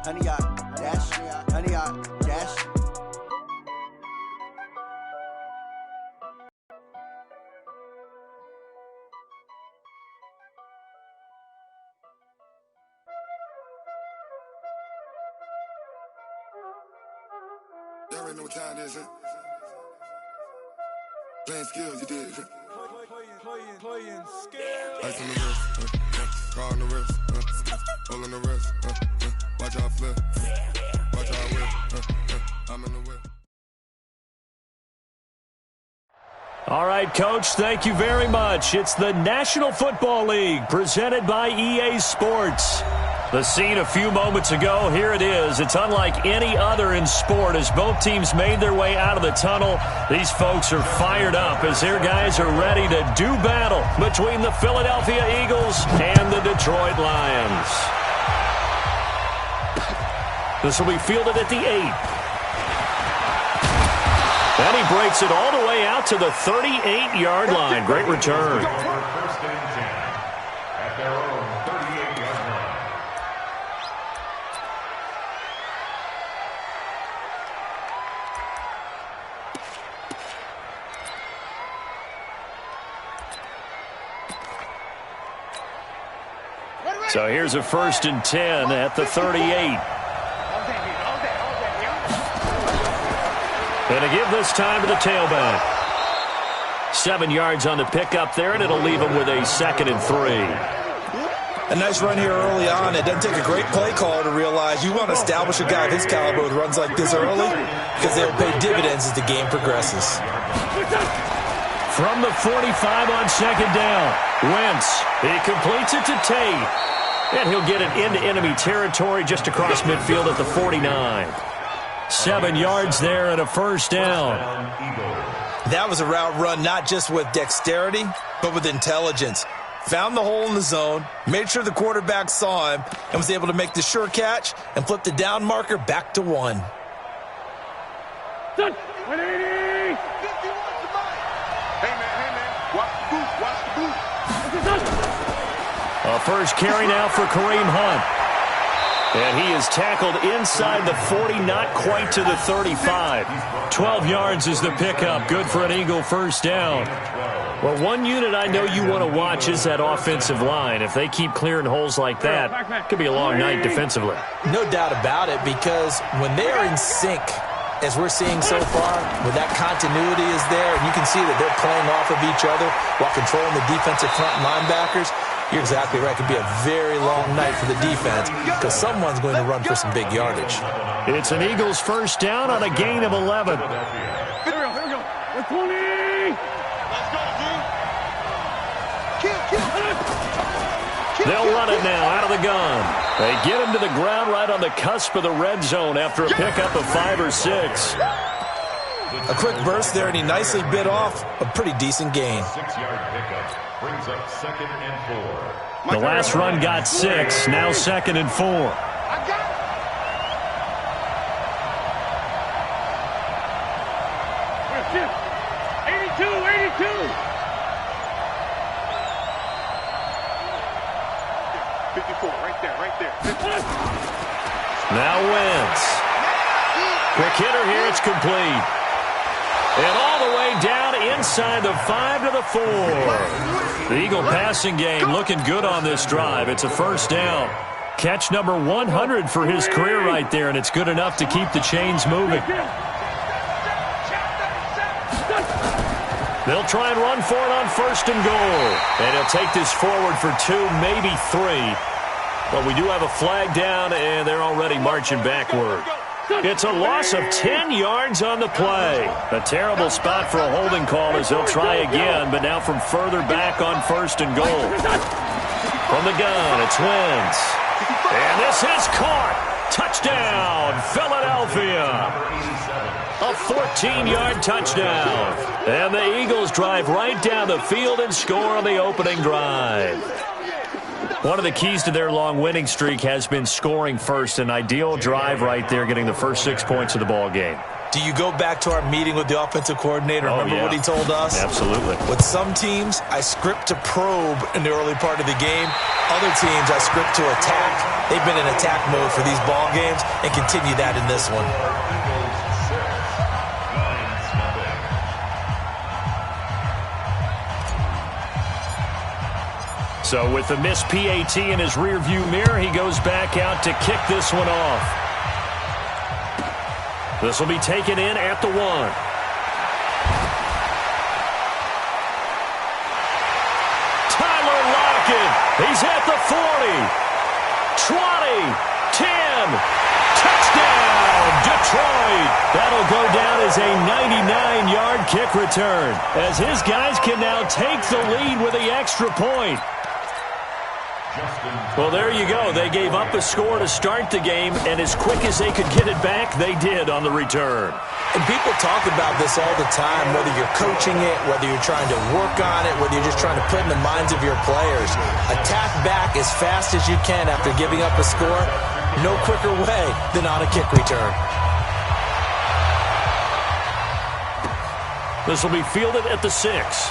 honey yard, dash, honey yard, dash. Y'all already know what time it is, huh? Playing skills, you did. Playing skills. Ice on the wrist, car on the wrist, hole on the wrist, watch out flip, watch out whip, I'm in the whip. All right, Coach, thank you very much. It's the National Football League presented by EA Sports. The scene a few moments ago, here it is. It's unlike any other in sport as both teams made their way out of the tunnel. These folks are fired up as their guys are ready to do battle between the Philadelphia Eagles and the Detroit Lions. This will be fielded at the 8. And he breaks it all the way out to the 38-yard line. Great return. First and 10 at their own 38-yard line. So here's a 1st and 10 at the 38. And to give this time to the tailback. 7 yards on the pickup there, and it'll leave him with a 2nd and 3. A nice run here early on. It doesn't take a great play caller to realize you want to establish a guy of his caliber with runs like this early because they'll pay dividends as the game progresses. From the 45 on 2nd down, Wentz. He completes it to Tate. And he'll get it into enemy territory just across midfield at the 49. 7 yards there and a 1st down. That was a route run not just with dexterity, but with intelligence. Found the hole in the zone, made sure the quarterback saw him, and was able to make the sure catch and flip the down marker back to 1. Hey, man, watch the boot. A first carry now for Kareem Hunt. And he is tackled inside the 40, not quite to the 35. 12 yards is the pickup. Good for an Eagle 1st down. Well, one unit I know you want to watch is that offensive line. If they keep clearing holes like that, it could be a long night defensively. No doubt about it, because when they are in sync, as we're seeing so far, when that continuity is there, and you can see that they're playing off of each other while controlling the defensive front linebackers, you're exactly right. It could be a very long night for the defense because someone's going to run for some big yardage. It's an Eagles 1st down on a gain of 11. Here we go. We're 20. Let's go, dude. Kill. They'll run it now out of the gun. They get him to the ground right on the cusp of the red zone after a pickup of 5 or 6. A quick burst there, and he nicely bit off a pretty decent gain. 6-yard pickup brings up 2nd and 4. The last run got 6, now 2nd and 4. I got it. 82. Right there. Now Wentz. Quick hitter here, it's complete. And all the way down inside the 5 to the 4. The Eagle passing game looking good on this drive. It's a 1st down. Catch number 100 for his career right there, and it's good enough to keep the chains moving. They'll try and run for it on 1st and goal. And he'll take this forward for 2, maybe 3. But we do have a flag down, and they're already marching backward. It's a loss of 10 yards on the play. A terrible spot for a holding call as they'll try again, but now from further back on 1st and goal. From the gun, it's Wentz. And this is caught. Touchdown, Philadelphia. A 14-yard touchdown. And the Eagles drive right down the field and score on the opening drive. One of the keys to their long winning streak has been scoring first. An ideal drive right there, getting the first 6 points of the ball game. Do you go back to our meeting with the offensive coordinator? Remember what he told us? Absolutely. With some teams, I script to probe in the early part of the game. Other teams, I script to attack. They've been in attack mode for these ball games and continue that in this one. So with the missed PAT in his rearview mirror, he goes back out to kick this one off. This will be taken in at the 1. Tyler Lockett, he's at the 40, 20, 10, touchdown, Detroit. That'll go down as a 99-yard kick return, as his guys can now take the lead with the extra point. Well, there you go. They gave up a score to start the game, and as quick as they could get it back, they did on the return. And people talk about this all the time, whether you're coaching it, whether you're trying to work on it, whether you're just trying to put in the minds of your players. Attack back as fast as you can after giving up a score. No quicker way than on a kick return. This will be fielded at the 6.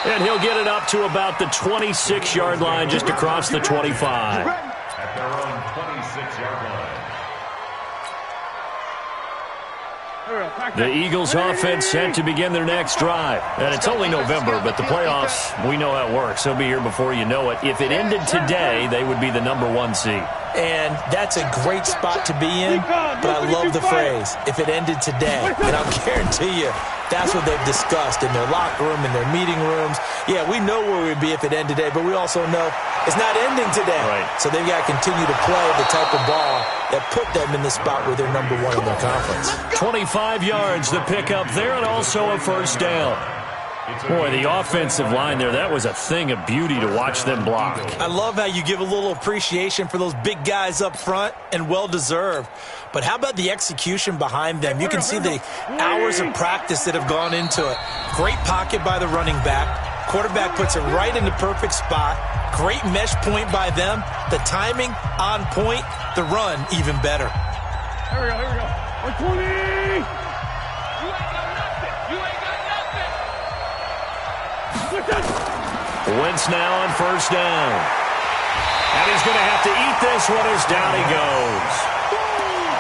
And he'll get it up to about the 26-yard line, just across the 25. At their own 26-yard line. The Eagles offense set to begin their next drive. And it's only November, but the playoffs, we know how it works. They'll be here before you know it. If it ended today, they would be the #1 seed. And that's a great spot to be in, but I love the phrase, if it ended today. And I'll guarantee you, that's what they've discussed in their locker room, in their meeting rooms. Yeah, we know where we'd be if it ended today, but we also know it's not ending today. Right. So they've got to continue to play the type of ball that put them in the spot where they're #1 in their conference. 25 yards, the pickup there, and also a first down. Boy, the offensive line there, that was a thing of beauty to watch them block. I love how you give a little appreciation for those big guys up front, and well-deserved. But how about the execution behind them? You can see the hours of practice that have gone into it. Great pocket by the running back. Quarterback puts it right in the perfect spot. Great mesh point by them. The timing on point. The run even better. Here we go, here we go. 120! Wentz now on first down. And he's going to have to eat this one as down he goes.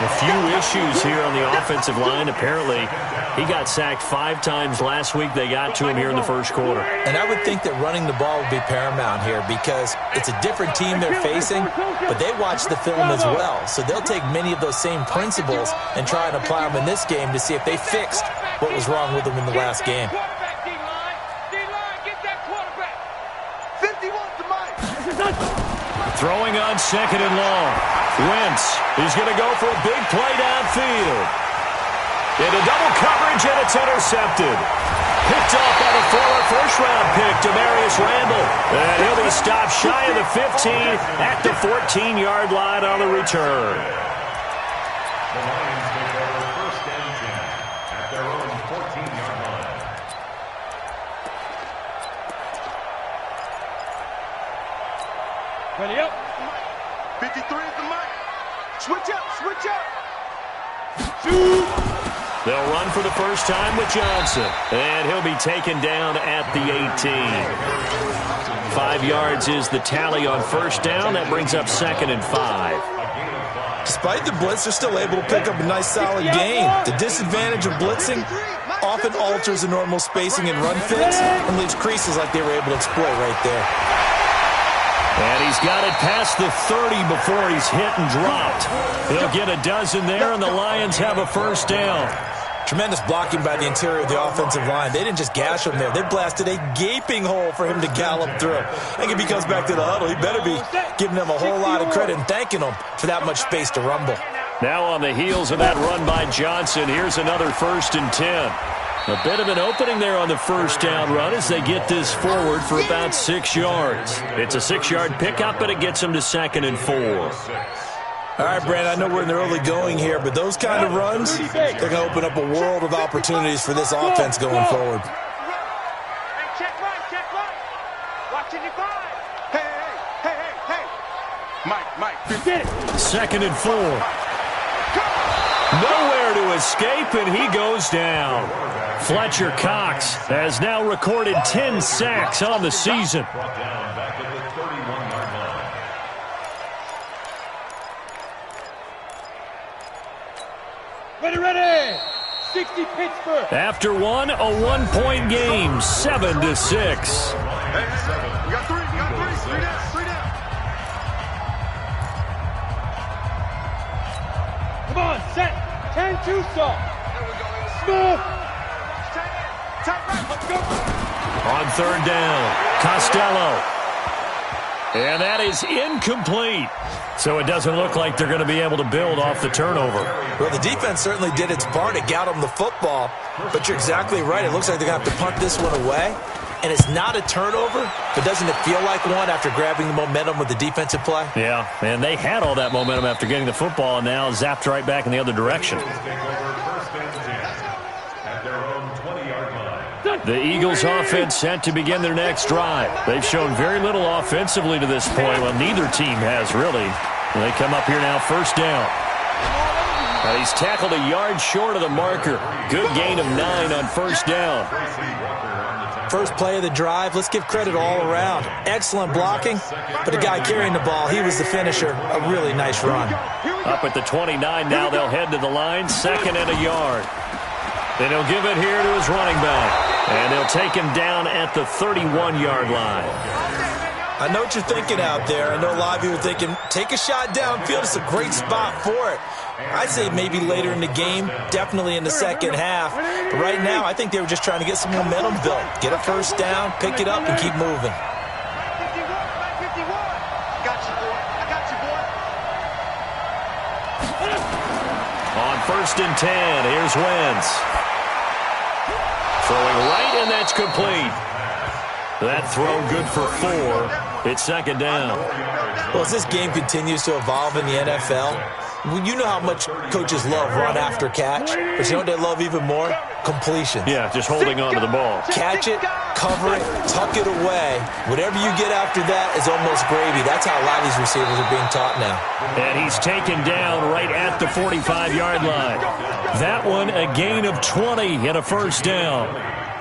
A few issues here on the offensive line. Apparently, he got sacked 5 times last week. They got to him here in the first quarter. And I would think that running the ball would be paramount here because it's a different team they're facing, but they watch the film as well. So they'll take many of those same principles and try and apply them in this game to see if they fixed what was wrong with them in the last game. Throwing on second and long. Wentz is going to go for a big play downfield. Into double coverage, and it's intercepted. Picked off by the former first-round pick, Demarius Randall. And he'll be stopped shy of the 15 at the 14-yard line on the return. The Lions take over first and 10 at their own 14-yard line. Ready up. 53 is the mark. Switch up, switch up. Shoot! They'll run for the first time with Johnson. And he'll be taken down at the 18. 5 yards is the tally on first down. That brings up 2nd and 5. Despite the blitz, they're still able to pick up a nice solid gain. The disadvantage of blitzing often alters the normal spacing and run fits and leaves creases like they were able to exploit right there. And he's got it past the 30 before he's hit and dropped. He'll get a dozen there, and the Lions have a first down. Tremendous blocking by the interior of the offensive line. They didn't just gash him there. They blasted a gaping hole for him to gallop through. I think if he comes back to the huddle, he better be giving them a whole lot of credit and thanking them for that much space to rumble. Now on the heels of that run by Johnson, here's another 1st and 10. A bit of an opening there on the first down run as they get this forward for about 6 yards. It's a 6-yard pickup, but it gets them to 2nd and 4. All right, Brand, I know we're in the early going here, but those kind of runs, they're going to open up a world of opportunities for this offense going forward. Hey, check right, check right. Watching the 2nd and 4. Nowhere to escape, and he goes down. Fletcher Cox has now recorded 10 sacks on the season. Ready. 60 Pittsburgh. After one, a 1-point game, 7-6. We got three. Three down. Come on, set. 10-2 stop. Smooth. Let's go. On 3rd down, Costello. And that is incomplete. So it doesn't look like they're going to be able to build off the turnover. Well, the defense certainly did its part to get them the football. But you're exactly right. It looks like they're going to have to punt this one away. And it's not a turnover, but doesn't it feel like one after grabbing the momentum with the defensive play? Yeah, and they had all that momentum after getting the football and now zapped right back in the other direction. The Eagles offense set to begin their next drive. They've shown very little offensively to this point. Well, neither team has really. They come up here now, 1st down. And he's tackled a yard short of the marker. Good gain of 9 on 1st down. First play of the drive, let's give credit all around. Excellent blocking, but the guy carrying the ball, he was the finisher. A really nice run. Up at the 29 now, they'll head to the line, 2nd and a yard. Then he'll give it here to his running back. And they'll take him down at the 31-yard line. I know what you're thinking out there. I know a lot of you are thinking, take a shot downfield. It's a great spot for it. I'd say maybe later in the game, definitely in the second half. But right now, I think they were just trying to get some momentum built. Get a 1st down, pick it up, and keep moving. On 1st and 10, here's Wentz. Throwing right, and that's complete. That throw good for 4. It's 2nd down. Well, as this game continues to evolve in the NFL, you know how much coaches love run after catch, but you know what they love even more? Completions. Yeah, just holding on to the ball. Catch it, cover it, tuck it away. Whatever you get after that is almost gravy. That's how a lot of these receivers are being taught now. And he's taken down right at the 45-yard line. That one, a gain of 20 and a 1st down.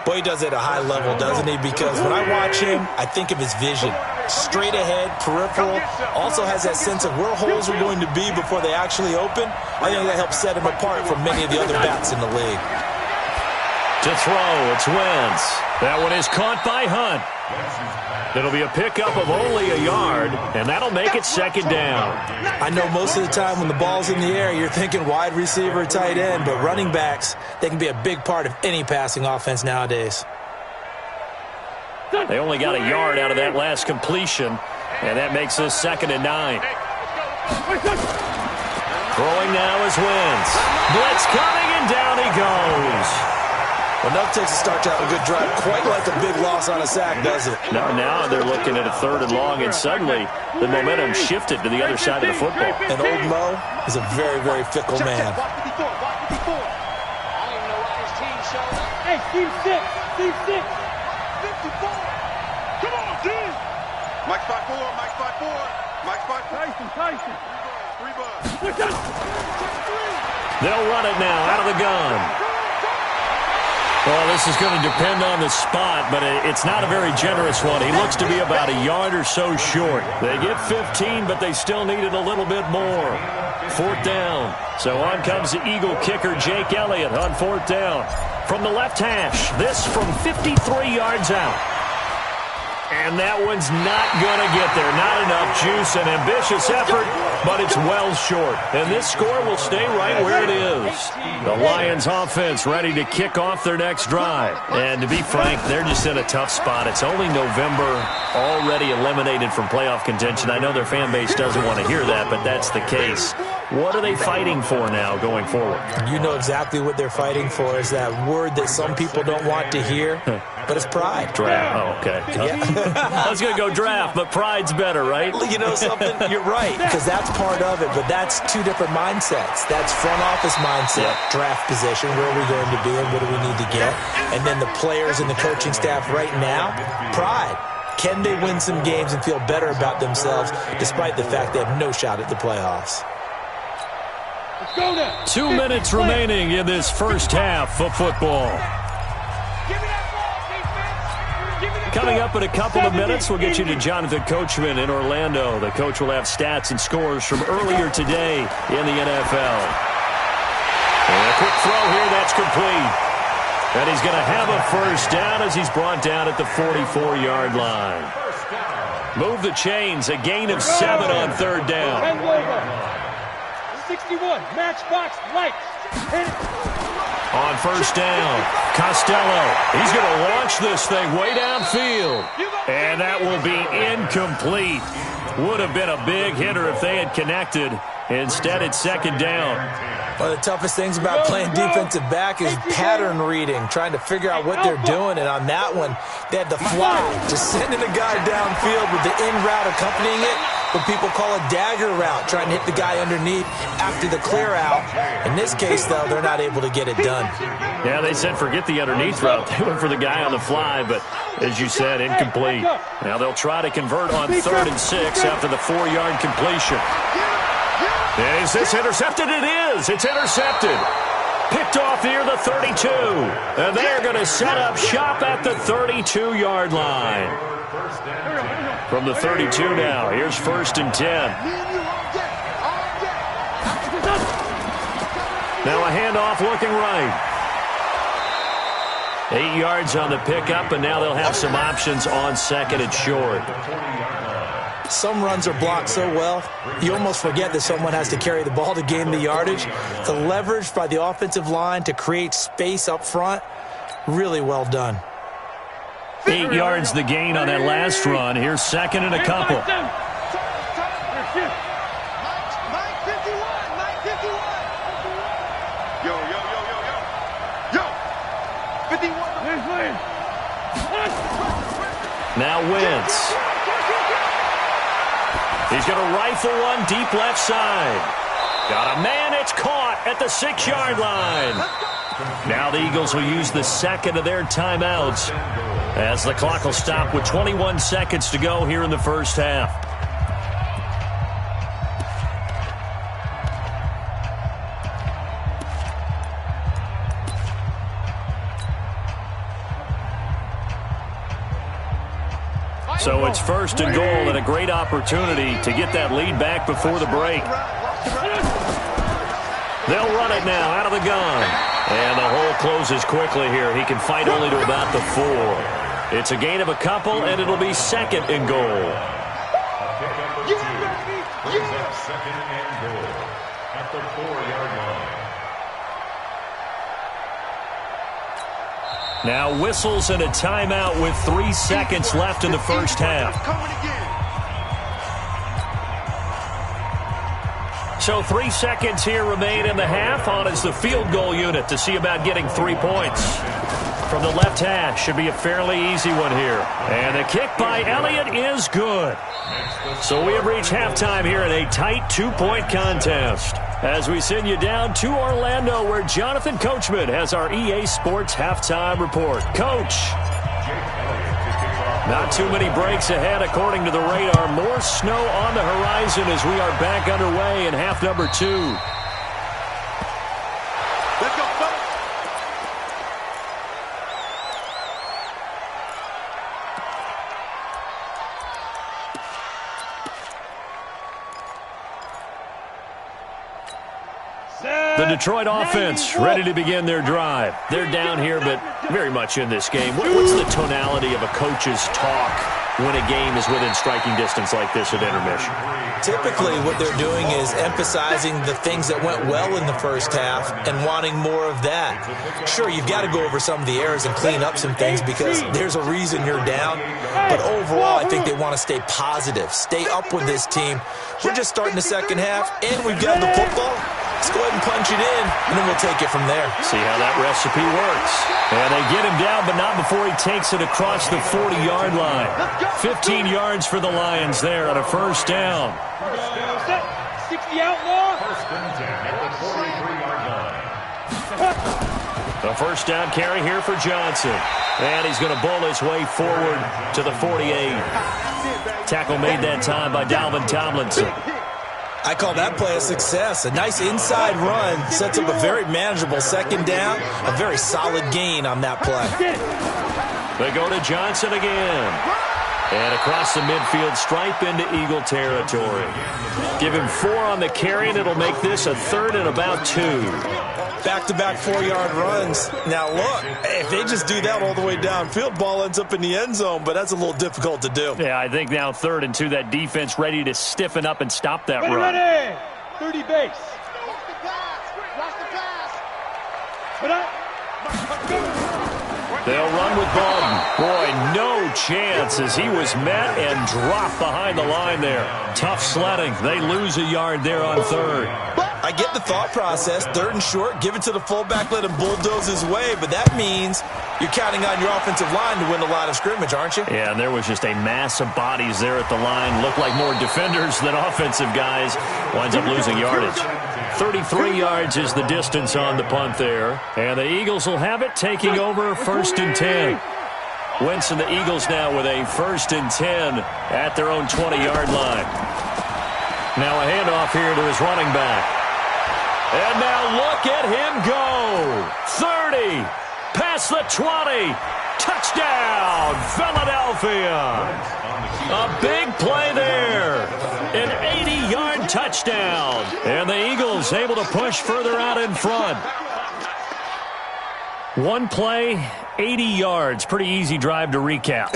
Boy, he does it at a high level, doesn't he? Because when I watch him, I think of his vision. Straight ahead, peripheral, also has that sense of where holes are going to be before they actually open. I think that helps set him apart from many of the other backs in the league. To throw, it's Wentz. That one is caught by Hunt. It'll be a pickup of only a yard, and that'll make it 2nd down. I know most of the time when the ball's in the air, you're thinking wide receiver, tight end, but running backs, they can be a big part of any passing offense nowadays. They only got a yard out of that last completion, and that makes this 2nd and 9. Throwing now is Wentz. Blitz coming, and down he goes. Well, enough takes to start out a good drive. Quite like a big loss on a sack, does it? Now they're looking at a 3rd and long, and suddenly the momentum shifted to the other side of the football. And old Mo is a very, very fickle man. Hey, Steve 6. 54. Come on, dude. Mike's 5'4". Tyson. 3 bucks. They'll run it now out of the gun. Well, this is going to depend on the spot, but it's not a very generous one. He looks to be about a yard or so short. They get 15, but they still needed a little bit more. 4th down. So on comes the Eagle kicker, Jake Elliott, on 4th down. From the left hash, this from 53 yards out. And that one's not going to get there. Not enough juice, an ambitious effort, but it's well short. And this score will stay right where it is. The Lions offense ready to kick off their next drive. And to be frank, they're just in a tough spot. It's only November, already eliminated from playoff contention. I know their fan base doesn't want to hear that, but that's the case. What are they fighting for now going forward? You know exactly what they're fighting for is that word that some people don't want to hear, but it's pride. Draft. Oh, okay. I was going to go draft, but pride's better, right? You know something? You're right, because that's part of it, but that's two different mindsets. That's front office mindset, draft position, where are we going to be and what do we need to get? And then the players and the coaching staff right now, pride. Can they win some games and feel better about themselves despite the fact they have no shot at the playoffs? 2 minutes remaining in this first half of football. Coming up in a couple of minutes, we'll get you to Jonathan Coachman in Orlando. The coach will have stats and scores from earlier today in the NFL. And a quick throw here, that's complete. And he's going to have a first down as he's brought down at the 44-yard line. Move the chains, a gain of 7 on third down. 61, matchbox, lights. On first down, Costello. He's going to launch this thing way downfield. And that will be incomplete. Would have been a big hitter if they had connected. Instead, it's second down. One of the toughest things about playing defensive back is pattern reading, trying to figure out what they're doing. And on that one, they had the fly, just sending a guy downfield with the in route accompanying it. What people call a dagger route, trying to hit the guy underneath after the clear out. In this case, though, they're not able to get it done. Yeah, they said forget the underneath route. They went for the guy on the fly, but as you said, incomplete. Now they'll try to convert on 3rd and 6 after the 4-yard completion. And is this intercepted? It is. It's intercepted. Picked off near the 32. And they're going to set up shop at the 32-yard line. From the 32 now, here's 1st and 10. Now a handoff looking right. 8 yards on the pickup, and now they'll have some options on 2nd and short. Some runs are blocked so well, you almost forget that someone has to carry the ball to gain the yardage. The leverage by the offensive line to create space up front, really well done. 8 yards the gain on that last run. Here's 2nd and a couple. Now Wentz. He's going to rifle one deep left side. Got a man, it's caught at the 6-yard line. Now the Eagles will use the 2nd of their timeouts as the clock will stop with 21 seconds to go here in the first half. So it's 1st and goal and a great opportunity to get that lead back before the break. They'll run it now out of the gun. And the hole closes quickly here. He can fight only to about the 4. It's a gain of a couple, and it'll be 2nd and goal. Brings up 2nd and goal at the 4-yard line. Now whistles and a timeout with 3 seconds left in the first half. So 3 seconds here remain in the half. On is the field goal unit to see about getting 3 points. From the left hash, should be a fairly easy one here. And the kick by Elliott is good. So we have reached halftime here in a tight 2-point contest. As we send you down to Orlando, where Jonathan Coachman has our EA Sports halftime report. Coach. Not too many breaks ahead according to the radar. More snow on the horizon as we are back underway in half number 2. Let's go, folks. The Detroit offense ready to begin their drive. They're down here, but very much in this game. What's the tonality of a coach's talk when a game is within striking distance like this at intermission? Typically, what they're doing is emphasizing the things that went well in the first half and wanting more of that. Sure, you've got to go over some of the errors and clean up some things because there's a reason you're down. But overall, I think they want to stay positive, stay up with this team. We're just starting the second half, and we've got the football. Let's go ahead and punch it in, and then we'll take it from there. See how that recipe works. And they get him down, but not before he takes it across the 40-yard line. 15 yards for the Lions there on a first down. 60 outlaw. 1st and 10 at the 43-yard line. A first down carry here for Johnson. And he's going to bull his way forward to the 48. Tackle made that time by Dalvin Tomlinson. I call that play a success. A nice inside run sets up a very manageable second down. A very solid gain on that play. They go to Johnson again. And across the midfield stripe into Eagle territory. Give him 4 on the carry, and it'll make this a 3rd and about 2. Back-to-back 4-yard runs. Now, look, if they just do that all the way downfield, ball ends up in the end zone, but that's a little difficult to do. Yeah, I think now 3rd and 2, that defense ready to stiffen up and stop that run. Ready. 30 base. They'll run with Baldwin. Boy, no chance as he was met and dropped behind the line there. Tough sledding. They lose a yard there on 3rd. I get the thought process. 3rd and short, give it to the fullback, let him bulldoze his way, but that means you're counting on your offensive line to win the line of scrimmage, aren't you? Yeah, and there was just a mass of bodies there at the line. Looked like more defenders than offensive guys. Winds up losing yardage. 33 yards is the distance on the punt there. And the Eagles will have it, taking over 1st and 10. Wentz and the Eagles now with a 1st and 10 at their own 20-yard line. Now a handoff here to his running back. And now look at him go. 30, past the 20. Touchdown, Philadelphia. A big play there. An 80-yard touchdown. And the Eagles able to push further out in front. One play, 80 yards. Pretty easy drive to recap.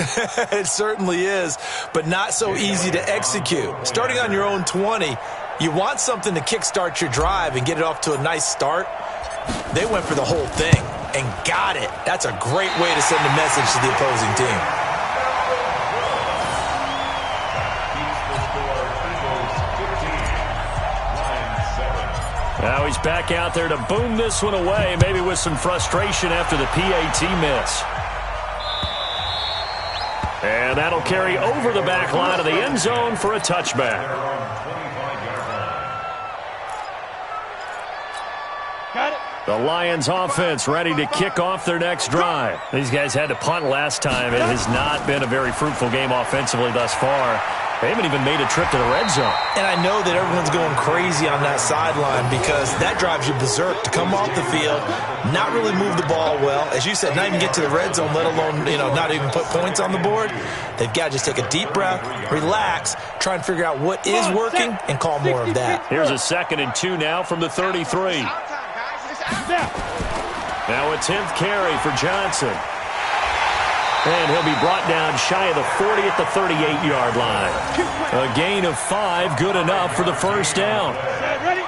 It certainly is, but not so easy to execute. Starting on your own 20, you want something to kickstart your drive and get it off to a nice start. They went for the whole thing and got it. That's a great way to send a message to the opposing team. Now he's back out there to boom this one away, maybe with some frustration after the PAT miss. And that'll carry over the back line of the end zone for a touchback. Got it. The Lions offense ready to kick off their next drive. These guys had to punt last time. It has not been a very fruitful game offensively thus far. They haven't even made a trip to the red zone. And I know that everyone's going crazy on that sideline because that drives you berserk to come off the field, not really move the ball well. As you said, not even get to the red zone, let alone, not even put points on the board. They've got to just take a deep breath, relax, try and figure out what is working, and call more of that. Here's a 2nd and 2 now from the 33. Now a 10th carry for Johnson. And he'll be brought down shy of the 40 at the 38-yard line. A gain of 5, good enough for the first down.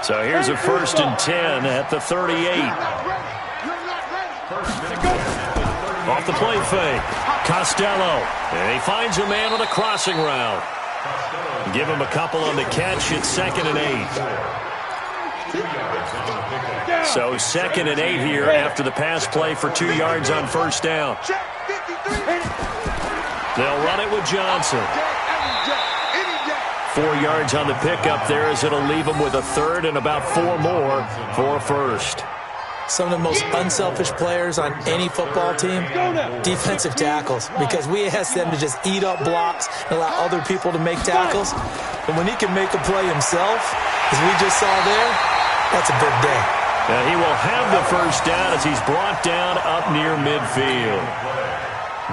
So here's a 1st and 10 at the 38. Off the play fake. Costello. And he finds a man on a crossing route. Give him a couple on the catch. It's 2nd and 8. So 2nd and 8 here after the pass play for 2 yards on first down. They'll run it with Johnson. 4 yards on the pickup there as it'll leave them with a 3rd and about 4 more for first. Some of the most unselfish players on any football team, defensive tackles, because we ask them to just eat up blocks and allow other people to make tackles. But when he can make a play himself, as we just saw there, that's a big day. Now he will have the first down as he's brought down up near midfield.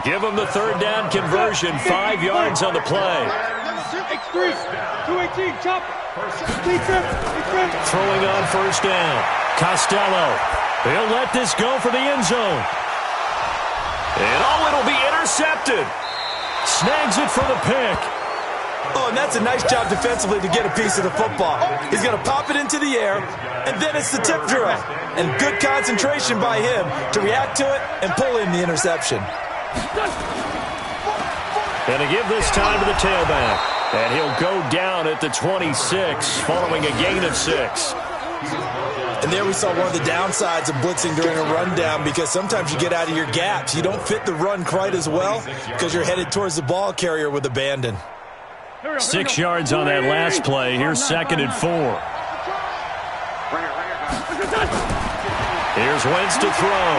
Give him the 3rd down conversion, 5 yards on the play. X3, 218, chop. Throwing on first down. Costello. He'll let this go for the end zone. And it'll be intercepted. Snags it for the pick. Oh, and that's a nice job defensively to get a piece of the football. He's going to pop it into the air, and then it's the tip drill. And good concentration by him to react to it and pull in the interception. And to give this time to the tailback. And he'll go down at the 26 following a gain of 6. And there we saw one of the downsides of blitzing during a rundown because sometimes you get out of your gaps. You don't fit the run quite as well because you're headed towards the ball carrier with abandon. 6 yards on that last play. Here's 2nd and 4. Here's Wentz to throw.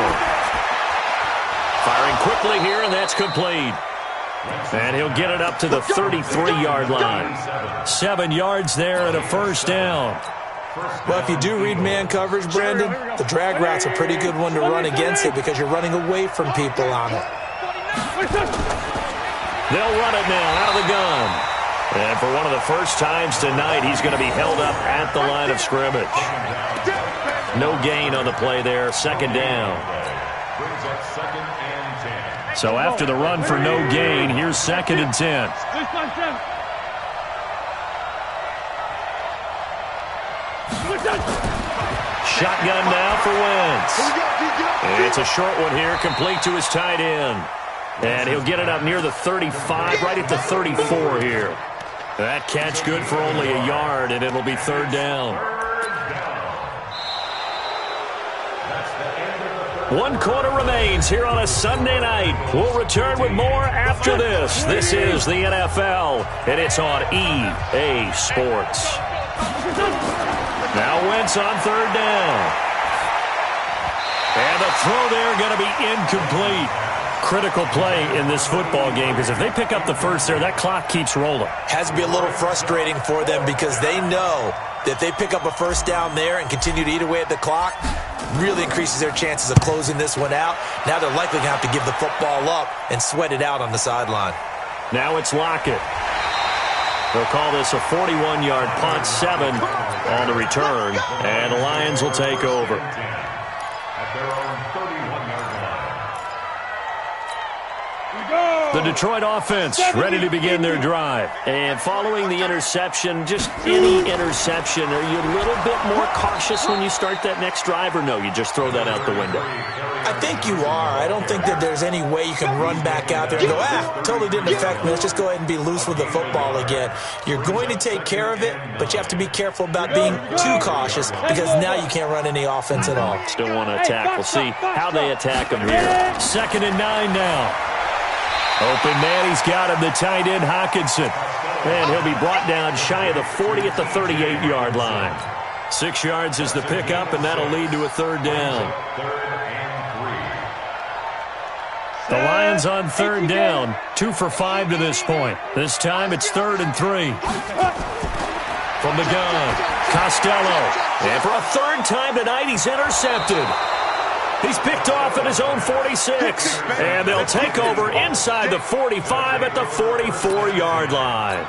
Firing quickly here, and that's complete. And he'll get it up to the 33-yard line. 7 yards there and a first down. Well, if you do read man coverage, Brandon, the drag route's a pretty good one to run against it because you're running away from people on it. They'll run it now out of the gun. And for one of the first times tonight, he's going to be held up at the line of scrimmage. No gain on the play there, second down. So after the run for no gain, here's 2nd and 10. Shotgun now for Wentz. It's a short one here, complete to his tight end. And he'll get it up near the 35, right at the 34 here. That catch good for only a yard, and it'll be 3rd down. 1 quarter remains here on a Sunday night. We'll return with more after this. This is the NFL, and it's on EA Sports. Now Wentz on 3rd down. And the throw there going to be incomplete. Critical play in this football game because if they pick up the first there, that clock keeps rolling. Has to be a little frustrating for them because they know that if they pick up a first down there and continue to eat away at the clock, really increases their chances of closing this one out. Now they're likely going to have to give the football up and sweat it out on the sideline. Now it's Lockett. They'll call this a 41-yard punt, 7 on the return, and the Lions will take over. At their own 31-yard line. The Detroit offense ready to begin their drive. And following the interception, just any interception, are you a little bit more cautious when you start that next drive, or no, you just throw that out the window? I think you are. I don't think that there's any way you can run back out there and go, totally didn't affect me. Let's just go ahead and be loose with the football again. You're going to take care of it, but you have to be careful about being too cautious because now you can't run any offense at all. Still want to attack. We'll see how they attack them here. 2nd and 9 now. Open man, he's got him, the tight end, Hockenson. And he'll be brought down shy of the 40 at the 38-yard line. 6 yards is the pickup, and that'll lead to a 3rd down. The Lions on 3rd down, 2 for 5 to this point. This time it's 3rd and 3. From the gun, Costello. And for a 3rd time tonight, he's intercepted. He's picked off at his own 46. And they'll take over inside the 45 at the 44-yard line.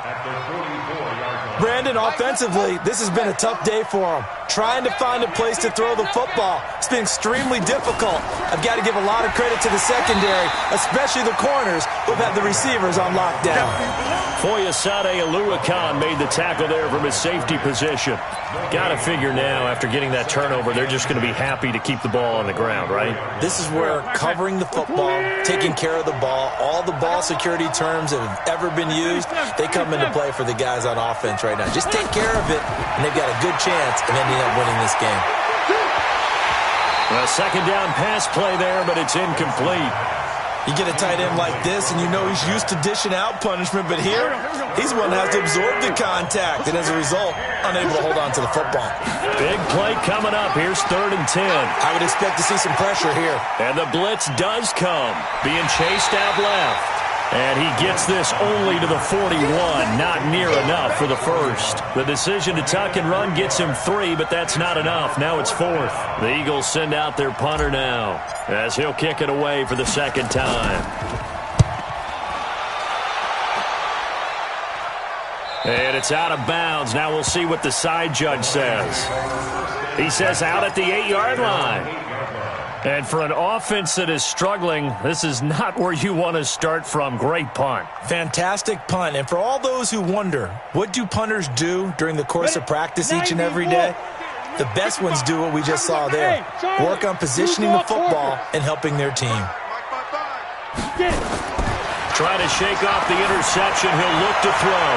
Brandon, offensively, this has been a tough day for him. Trying to find a place to throw the football. It's been extremely difficult. I've got to give a lot of credit to the secondary, especially the corners who've had the receivers on lockdown. Foyesade Oluwakan made the tackle there from his safety position. Got to figure now, after getting that turnover, they're just going to be happy to keep the ball on the ground, right? This is where covering the football, taking care of the ball, all the ball security terms that have ever been used, they come into play for the guys on offense right now. Just take care of it, and they've got a good chance of ending up winning this game. A 2nd down pass play there, but it's incomplete. You get a tight end like this, and you know he's used to dishing out punishment, but here, he's the one that has to absorb the contact, and as a result, unable to hold on to the football. Big play coming up. Here's 3rd and 10. I would expect to see some pressure here. And the blitz does come, being chased out left. And he gets this only to the 41, not near enough for the first. The decision to tuck and run gets him 3, but that's not enough. Now it's 4th. The Eagles send out their punter now, as he'll kick it away for the 2nd time. And it's out of bounds. Now we'll see what the side judge says. He says out at the 8-yard line. And for an offense that is struggling, this is not where you want to start from. Great punt. Fantastic punt. And for all those who wonder, what do punters do during the course of practice each and every day? The best ones do what we just saw there. Work on positioning the football and helping their team. Trying to shake off the interception. He'll look to throw.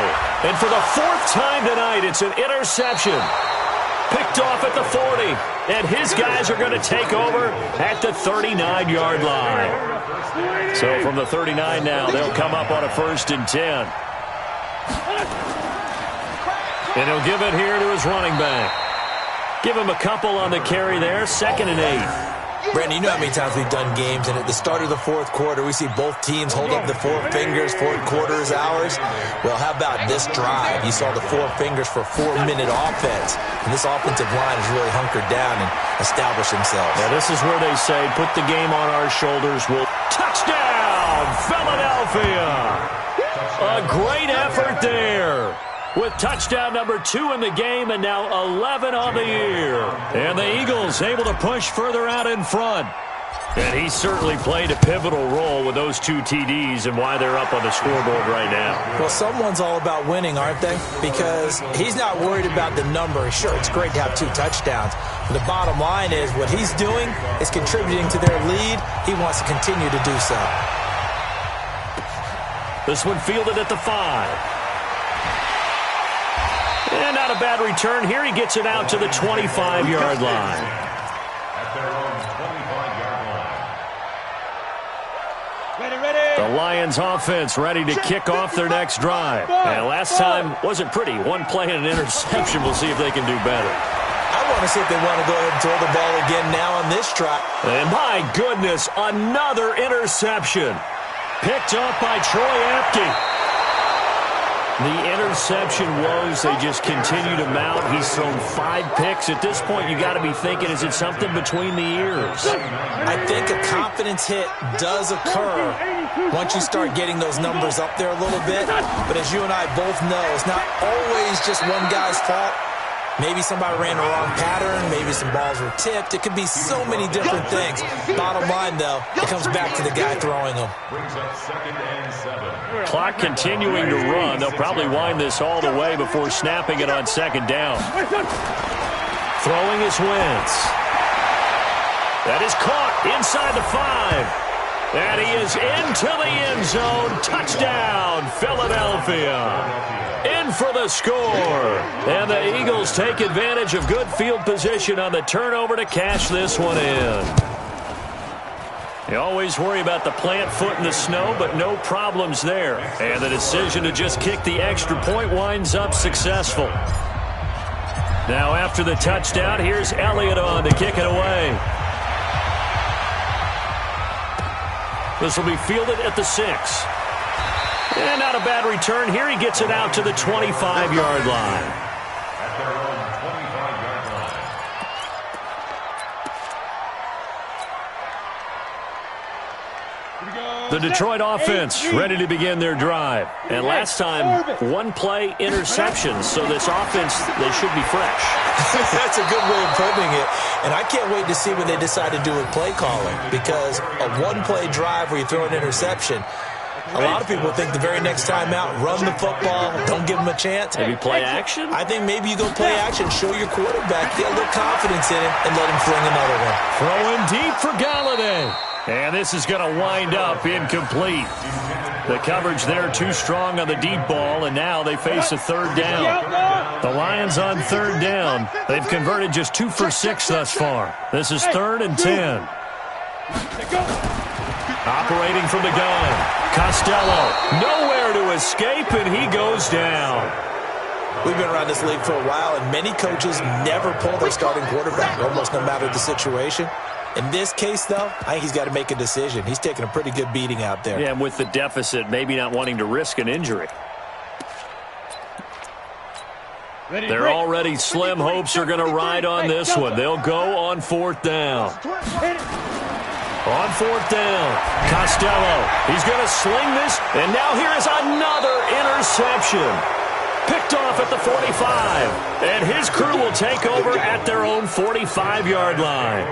And for the 4th time tonight, it's an interception. Picked off at the 40, and his guys are going to take over at the 39-yard line. So from the 39 now, they'll come up on a 1st and 10. And he'll give it here to his running back. Give him a couple on the carry there, 2nd and 8. Brandon, you know how many times we've done games, and at the start of the fourth quarter, we see both teams hold up the 4 fingers, fourth quarter is ours. Well, how about this drive? You saw the 4 fingers for 4-minute offense, and this offensive line has really hunkered down and established themselves. Yeah, this is where they say, put the game on our shoulders. We'll touchdown, Philadelphia! A great effort there, with touchdown number 2 in the game and now 11 on the year. And the Eagles able to push further out in front. And he certainly played a pivotal role with those 2 TDs and why they're up on the scoreboard right now. Well, someone's all about winning, aren't they? Because he's not worried about the number. Sure, it's great to have 2 touchdowns. But the bottom line is what he's doing is contributing to their lead. He wants to continue to do so. This one fielded at the 5. And not a bad return here. He gets it out to the 25-yard line. At their own 25-yard line. The Lions offense ready to kick off their next drive. And last time wasn't pretty. 1 play and an interception. We'll see if they can do better. I want to see if they want to go ahead and throw the ball again now on this drive. And my goodness, another interception. Picked up by Troy Apke. The interception woes, they just continue to mount. He's thrown 5 picks. At this point, you got to be thinking, is it something between the ears? I think a confidence hit does occur once you start getting those numbers up there a little bit. But as you and I both know, it's not always just one guy's fault. Maybe somebody ran the wrong pattern. Maybe some balls were tipped. It could be so many different things. Bottom line, though, it comes back to the guy throwing them. Brings up 2nd and 7. Clock continuing to run. They'll probably wind this all the way before snapping it on 2nd down. Throwing is Wentz. That is caught inside the 5. And he is into the end zone. Touchdown, Philadelphia. In for the score. And the Eagles take advantage of good field position on the turnover to cash this one in. You always worry about the plant foot in the snow, but no problems there. And the decision to just kick the extra point winds up successful. Now after the touchdown, here's Elliott on to kick it away. This will be fielded at the 6. And not a bad return here. He gets it out to the 25-yard line. At their own 25-yard line. The Detroit offense ready to begin their drive. And last time, 1 play interception. So this offense, they should be fresh. That's a good way of putting it. And I can't wait to see what they decide to do with play calling. Because a 1-play drive where you throw an interception, a lot of people think the very next time out, run the football, don't give them a chance. Maybe play action? I think maybe you go play action, show your quarterback, get a little confidence in him, and let him fling another one. Throwing deep for Galladay. And this is going to wind up incomplete. The coverage there too strong on the deep ball, and now they face a 3rd down. The Lions on 3rd down. They've converted just 2 for 6 thus far. This is 3rd and 10. Operating from the gun. Costello, nowhere to escape, and he goes down. We've been around this league for a while, and many coaches never pull their starting quarterback, almost no matter the situation. In this case, though, I think he's got to make a decision. He's taking a pretty good beating out there. Yeah, and with the deficit, maybe not wanting to risk an injury. Their already slim hopes are going to ride on this one. They'll go on 4th down. On 4th down, Costello. He's going to sling this, and now here is another interception. Picked off at the 45, and his crew will take over at their own 45-yard line.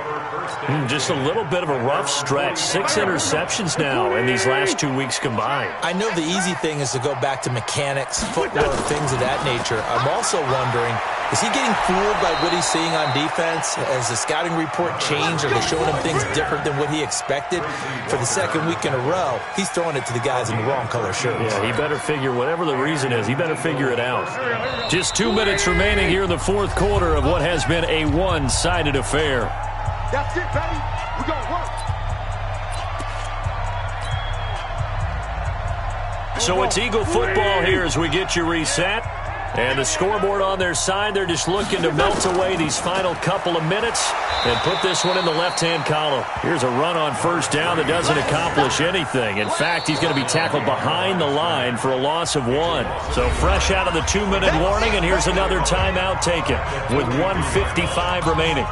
Just a little bit of a rough stretch. 6 interceptions now in these last 2 weeks combined. I know the easy thing is to go back to mechanics, footwork, things of that nature. I'm also wondering, is he getting fooled by what he's seeing on defense? Has the scouting report changed? Are they showing him things different than what he expected? For the 2nd week in a row, he's throwing it to the guys in the wrong color shirts. Yeah, he better figure, whatever the reason is, he better figure it out. Just 2 minutes remaining here in the 4th quarter of what has been a one-sided affair. That's it, baby. We're going to work. So it's Eagle football here as we get you reset. And the scoreboard on their side, they're just looking to melt away these final couple of minutes and put this one in the left-hand column. Here's a run on first down that doesn't accomplish anything. In fact, he's going to be tackled behind the line for a loss of 1. So fresh out of the 2-minute warning, and here's another timeout taken with 1:55 remaining.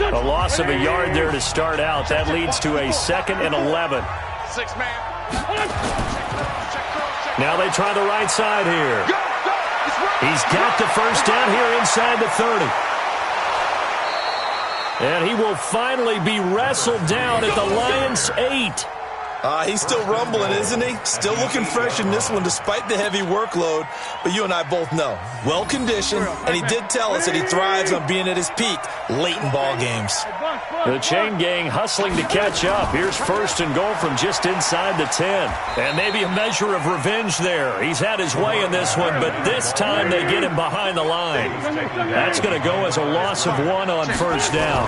A loss of a yard there to start out. That leads to a 2nd and 11. 6-man. Now they try the right side here. He's got the first down here inside the 30. And he will finally be wrestled down at the Lions' 8. He's still rumbling, isn't he? Still looking fresh in this one despite the heavy workload. But you and I both know, well-conditioned, and he did tell us that he thrives on being at his peak late in ball games. The chain gang hustling to catch up. Here's 1st and goal from just inside the 10. And maybe a measure of revenge there. He's had his way in this one, but this time they get him behind the line. That's going to go as a loss of 1 on first down.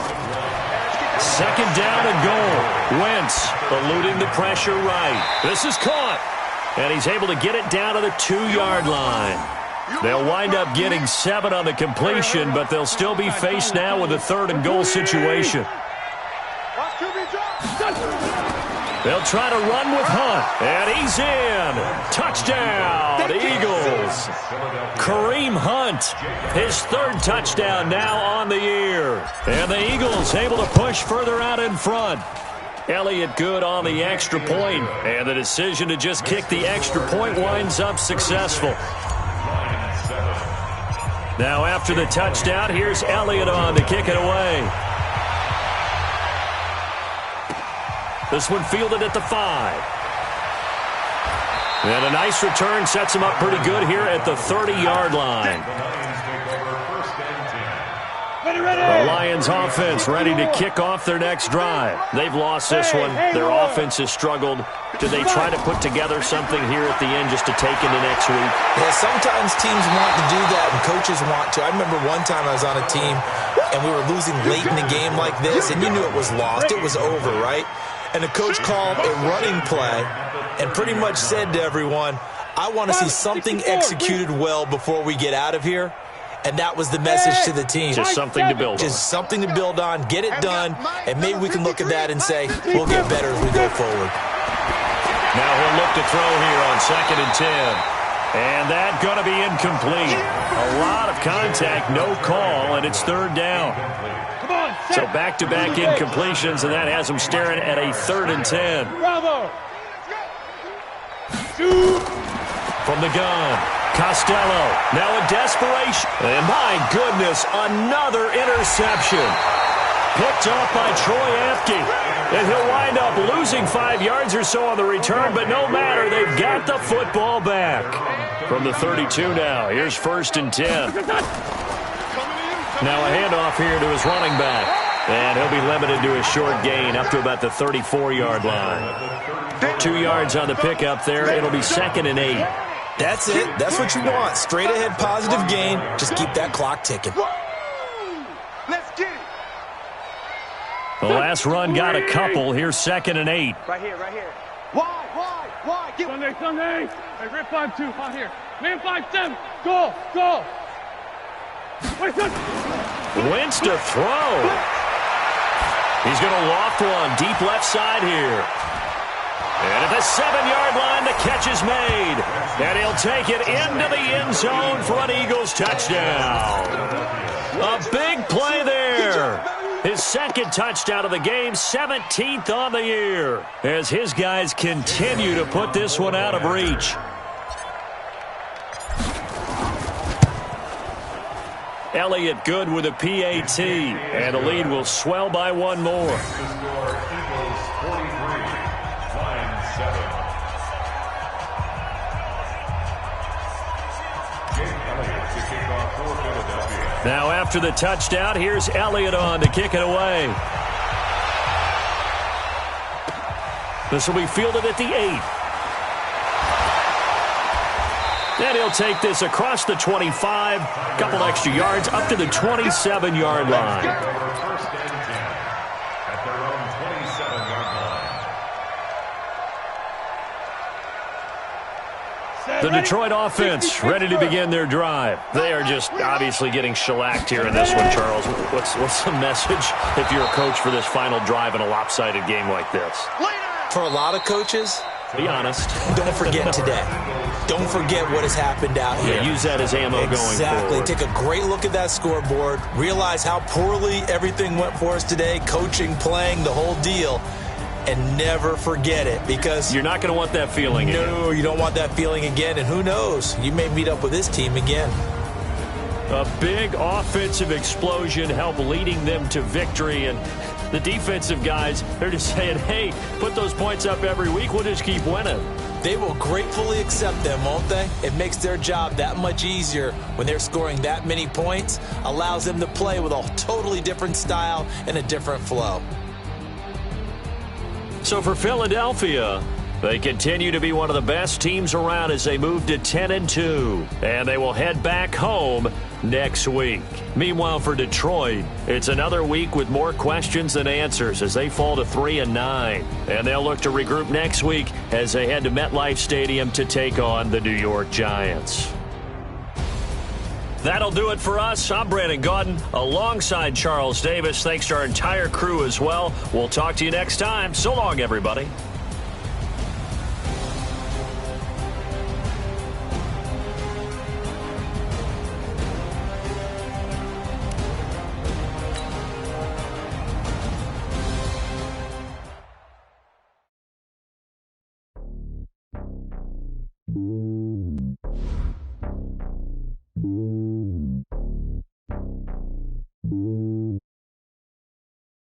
2nd down and goal. Wentz eluding the pressure right. This is caught. And he's able to get it down to the 2-yard line. They'll wind up getting 7 on the completion, but they'll still be faced now with a 3rd and goal situation. They'll try to run with Hunt, and he's in. Touchdown, Eagles. Kareem Hunt, his 3rd touchdown now on the year. And the Eagles able to push further out in front. Elliott good on the extra point, and the decision to just kick the extra point winds up successful. Now after the touchdown, here's Elliott on to kick it away. This one fielded at the 5. And a nice return sets him up pretty good here at the 30-yard line. The Lions offense ready to kick off their next drive. They've lost this one. Their offense has struggled. Do they try to put together something here at the end just to take into next week? Yeah, sometimes teams want to do that and coaches want to. I remember one time I was on a team and we were losing late in the game like this, and you knew it was lost. It was over, right? And the coach called a running play and pretty much said to everyone, I want to see something executed well before we get out of here. And that was the message to the team. Just something to build on. Just something to build on, get it done, and maybe we can look at that and say, we'll get better as we go forward. Now he'll look to throw here on 2nd and 10. And that's going to be incomplete. A lot of contact, no call, and it's 3rd down. So back-to-back incompletions, and that has them staring at a 3rd and 10. Bravo! From the gun, Costello, now in desperation. And my goodness, another interception. Picked up by Troy Apke. And he'll wind up losing 5 yards or so on the return, but no matter, they've got the football back. From the 32 now, here's 1st and 10. Now a handoff here to his running back. And he'll be limited to a short gain up to about the 34-yard line. 2 yards on the pickup there. It'll be 2nd and 8. That's it. That's what you want. Straight ahead positive gain. Just keep that clock ticking. Let's get it. The last run got a couple. Here's 2nd and 8. Right here, right here. Why? Get Sunday. Hey, rip 5-2. Out here. Man 5-7. Go. Wentz to throw. He's going to loft one deep left side here. And at the 7-yard line, the catch is made. And he'll take it into the end zone for an Eagles touchdown. A big play there. His 2nd touchdown of the game, 17th on the year, as his guys continue to put this one out of reach. Elliott good with a PAT, and the lead will swell by 1 more. Now after the touchdown, here's Elliott on to kick it away. This will be fielded at the 8. And he'll take this across the 25, couple extra yards, up to the 27-yard line. First and 10 at their own 27-yard line. The Detroit offense ready to begin their drive. They are just obviously getting shellacked here in this one, Charles. What's the message if you're a coach for this final drive in a lopsided game like this? For a lot of coaches, be honest. Don't forget today. Don't forget what has happened out here. Yeah, use that as ammo going forward. Exactly. Take a great look at that scoreboard. Realize how poorly everything went for us today. Coaching, playing, the whole deal. And never forget it, because you're not going to want that feeling again. No, you don't want that feeling again. And who knows? You may meet up with this team again. A big offensive explosion helped leading them to victory. And the defensive guys, they're just saying, hey, put those points up every week. We'll just keep winning. They will gratefully accept them, won't they? It makes their job that much easier when they're scoring that many points. Allows them to play with a totally different style and a different flow. So for Philadelphia, they continue to be one of the best teams around as they move to 10-2. And they will head back home next week. Meanwhile, for Detroit, it's another week with more questions than answers as they fall to 3-9. And they'll look to regroup next week as they head to MetLife Stadium to take on the New York Giants. That'll do it for us. I'm Brandon Gaudin alongside Charles Davis. Thanks to our entire crew as well. We'll talk to you next time. So long, everybody.